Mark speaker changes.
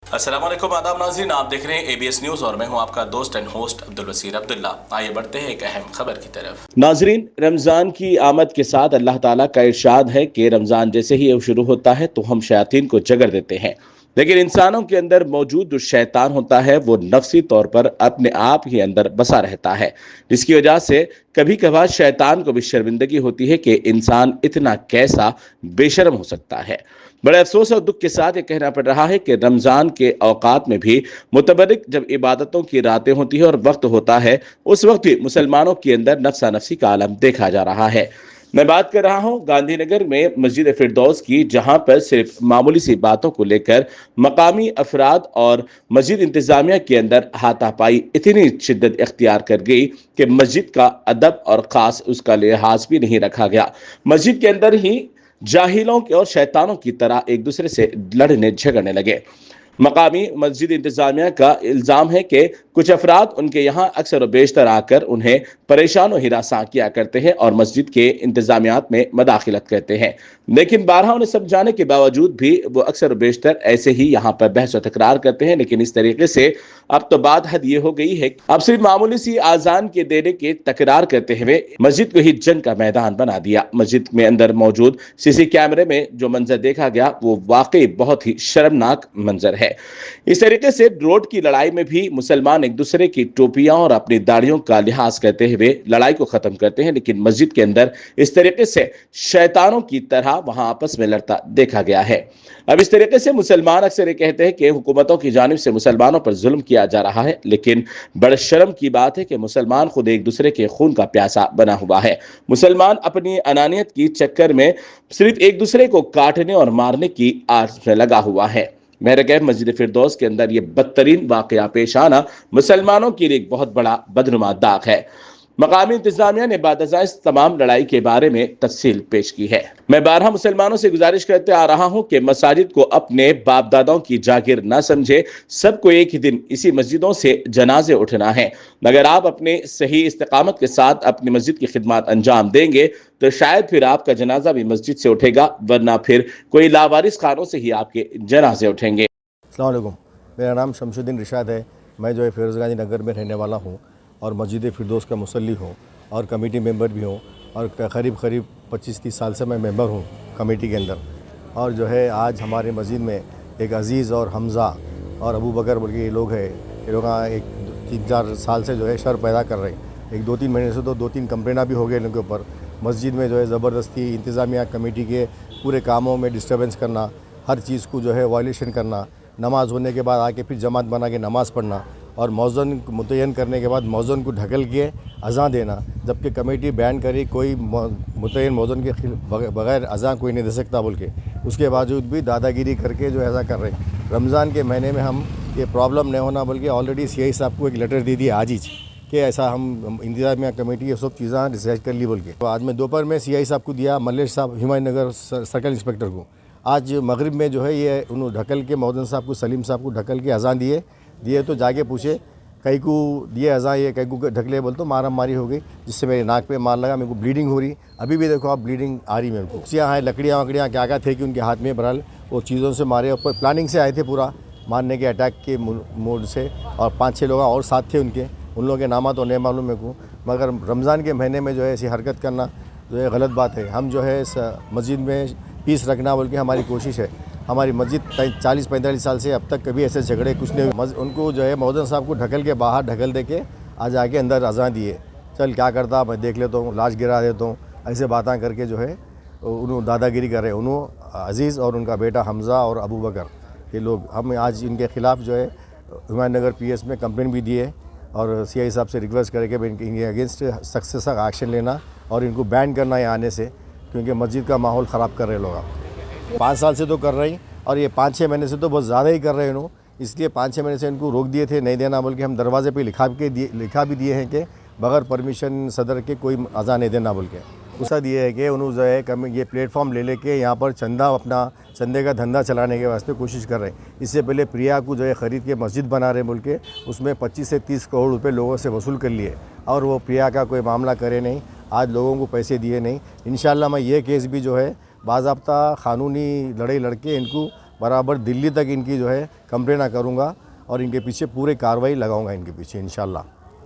Speaker 1: अस्सलाम वालेकुम, आदाब नाज़रीन, आप देख रहे हैं ABS न्यूज़ और मैं हूं आपका दोस्त एंड होस्ट अब्दुल वसीर अब्दुल्ला। आइए बढ़ते हैं एक अहम खबर की तरफ। नाज़रीन, रमज़ान की आमद के साथ अल्लाह ताला का इरशाद है कि रमज़ान जैसे ही ये शुरू होता है तो हम शयातीन को जगड़ देते हैं, लेकिन इंसानों के अंदर मौजूद जो शैतान होता है वो नफ्सी तौर पर अपने आप ही अंदर बसा रहता है, जिसकी वजह से कभी कभार शैतान को भी शर्मिंदगी होती है कि इंसान इतना कैसा बेशर्म हो सकता है। बड़े अफसोस और दुख के साथ ये कहना पड़ रहा है कि रमजान के औकात में भी मुतबरिक जब इबादतों की रातें होती है और वक्त होता है, उस वक्त भी मुसलमानों के अंदर नफ्सा नफ्सी का आलम देखा जा रहा है। मैं बात कर रहा हूं गांधीनगर में मस्जिद फिरदौस की, जहां पर सिर्फ मामूली सी बातों को लेकर मकामी अफराद और मस्जिद इंतजामिया के अंदर हाथापाई इतनी शिद्दत इख्तियार कर गई कि मस्जिद का अदब और खास उसका लिहाज भी नहीं रखा गया। मस्जिद के अंदर ही जाहिलों के और शैतानों की तरह एक दूसरे से लड़ने झगड़ने लगे। मकामी मस्जिद इंतजामिया का इल्जाम है कि कुछ अफराद उनके यहाँ अक्सर बेशतर आकर उन्हें परेशान और हिरासा किया करते हैं और मस्जिद के इंतजामियात में मदाखिलत करते हैं, लेकिन बारहा उन्हें समझाने के बावजूद भी वो अक्सर बेशतर ऐसे ही यहाँ पर बहस व तकरार करते हैं। लेकिन इस तरीके से अब तो बात हद ये हो गई है, अब सिर्फ मामूली सी आजान के देने के तकरार करते हुए मस्जिद को ही जंग का मैदान बना दिया। मस्जिद में अंदर मौजूद सीसी कैमरे में जो मंजर देखा गया वो वाकई बहुत ही शर्मनाक मंजर है। इस तरीके से रोड की लड़ाई में भी मुसलमान एक दूसरे की टोपियां और अपनी दाढ़ियों का लिहाज करते हुए लड़ाई को खत्म करते हैं, लेकिन मस्जिद के अंदर इस तरीके से शैतानों की तरह वहां आपस में लड़ता देखा गया है। अब इस तरीके से मुसलमान अक्सर ये कहते हैं कि हुकूमतों की जानिब से मुसलमानों पर जुल्म किया जा रहा है, लेकिन बड़े शर्म की बात है कि मुसलमान खुद एक दूसरे के खून का प्यासा बना हुआ है। मुसलमान अपनी अनानियत की चक्कर में सिर्फ एक दूसरे को काटने और मारने की आस में लगा हुआ है। महरकैब मस्जिद फिरदौस के अंदर यह बदतरीन वाकया पेश आना मुसलमानों के लिए एक बहुत बड़ा बदनुमा दाग है। मकामी इंतजामिया ने बादशाह इस तमाम लड़ाई के बारे में तफसील पेश की है। मैं बारहा मुसलमानों से गुजारिश करते आ रहा हूं कि मसाजिद को अपने बाप दादाओं की जागीर न समझे। सबको एक ही दिन इसी मस्जिदों से जनाजे उठना है। मगर आप अपने सही इस्तिकामत के साथ अपनी मस्जिद की खिदमत अंजाम देंगे तो शायद फिर आपका जनाजा भी मस्जिद से उठेगा, वरना फिर कोई लावारिस खानों से ही आपके जनाजे उठेंगे।
Speaker 2: अस्सलाम वालेकुम, मेरा नाम शमशुद्दीन रिशाद है। मैं जो है फिरोज़गंज नगर में रहने वाला हूँ और मस्जिद फिरदौस का मुसल्ली हूँ और कमेटी मेंबर भी हूँ और करीब 25-30 साल से मैं मेंबर हूँ कमेटी के अंदर। और जो है आज हमारे मस्जिद में एक अज़ीज़ और हमज़ा और अबू बकर बोल के ये लोग हैं, ये लोग एक 3-4 साल से जो है शर पैदा कर रहे हैं। एक 2-3 महीने से तो 2-3 कंप्लेना भी हो गए इनके ऊपर। मस्जिद में जो है ज़बरदस्ती इंतज़ामिया कमेटी के पूरे कामों में डिस्टर्बेंस करना, हर चीज़ को जो है वायलेशन करना, नमाज़ होने के बाद आके फिर जमात बना के नमाज़ पढ़ना और मौज़न मुतय्यन करने के बाद मौज़न को ढकल के अज़ान देना, जबकि कमेटी बैन करी कोई मुतय्यन मौज़न के बग़ैर अज़ान कोई नहीं दे सकता बोल के, उसके बावजूद भी दादागिरी करके जो ऐसा कर रहे हैं। रमज़ान के महीने में हम ये प्रॉब्लम नहीं होना बोल के ऑलरेडी CI साहब को एक लेटर दे दिया आज ही कि ऐसा हम इंतज़ामिया कमेटी ये सब चीज़ें डिसाइड कर ली बोल के। तो आज मैं दोपहर में CI साहब को दिया, मल्लेश साहब हिमायत नगर सर्कल इंस्पेक्टर को। आज मगरिब में जो है ये उन्होंने ढकल के मौजन साहब को, सलीम साहब को ढकल के अज़ान दिए तो जाके पूछे कई को दिए अज़ान, ये कई को ढकले बोल तो मारा मारी हो गई, जिससे मेरे नाक पे मार लगा, मेरे को ब्लीडिंग हो रही। अभी भी देखो आप ब्लीडिंग आ रही मेरे को। यहाँ है लकड़ियाँ वकड़ियाँ क्या क्या थे कि उनके हाथ में बहरहाल वो चीज़ों से मारे, ऊपर प्लानिंग से आए थे पूरा मारने के, अटैक के मूड से। और 5-6 लोग और साथ थे उनके, उन लोगों के नाम तो नहीं मालूम मेरे को, मगर रमज़ान के महीने में जो है ऐसी हरकत करना जो है गलत बात है। हम जो है मस्जिद में पीस रखना बोल के हमारी कोशिश है। हमारी मस्जिद 40-45 साल से अब तक कभी ऐसे झगड़े कुछ नहीं हुए। उनको जो है मौजन साहब को ढकल के बाहर ढकल दे के आज आके अंदर अज़ान दिए, चल क्या करता मैं देख लेता हूँ, लाश गिरा देता हूँ, ऐसे बातें करके जो है उन्होंने दादागिरी कर रहे हैं। उन्होंने अज़ीज़ और उनका बेटा हमज़ा और अबू बकर ये लोग, हम आज इनके ख़िलाफ़ जो है हिमायत नगर PS में कंप्लेन भी दिए और CI साहब से रिक्वेस्ट करके इनके अगेंस्ट सख्त से सख्त एक्शन लेना और इनको बैन करना है आने से, क्योंकि मस्जिद का माहौल ख़राब कर रहे लोग। आप 5 साल से तो कर रहे हैं और ये 5-6 महीने से तो बहुत ज़्यादा ही कर रहे हैं इन्होंने, इसलिए 5-6 महीने से इनको रोक दिए थे नहीं देना बोल के। हम दरवाजे पे लिखा भी दिए हैं कि बगैर परमिशन सदर के कोई अज़ान नहीं देना बोल के। उसका दिए है कि उन्होंने जो है ये प्लेटफॉर्म ले लेके यहाँ पर अपना चंदे का धंधा चलाने के वास्ते कोशिश कर रहे हैं। इससे पहले प्रिया को जो है ख़रीद के मस्जिद बना रहे बोल के उसमें 25 से 30 करोड़ रुपए लोगों से वसूल कर लिए और वो प्रिया का कोई मामला करे नहीं, आज लोगों को पैसे दिए नहीं। इंशाल्लाह मैं ये केस भी जो है बाज़ाब्ता क़ानूनी लड़ाई लड़के इनको बराबर दिल्ली तक इनकी जो है कंप्लेना करूँगा और इनके पीछे पूरे कार्रवाई लगाऊंगा इनके पीछे इंशाल्लाह।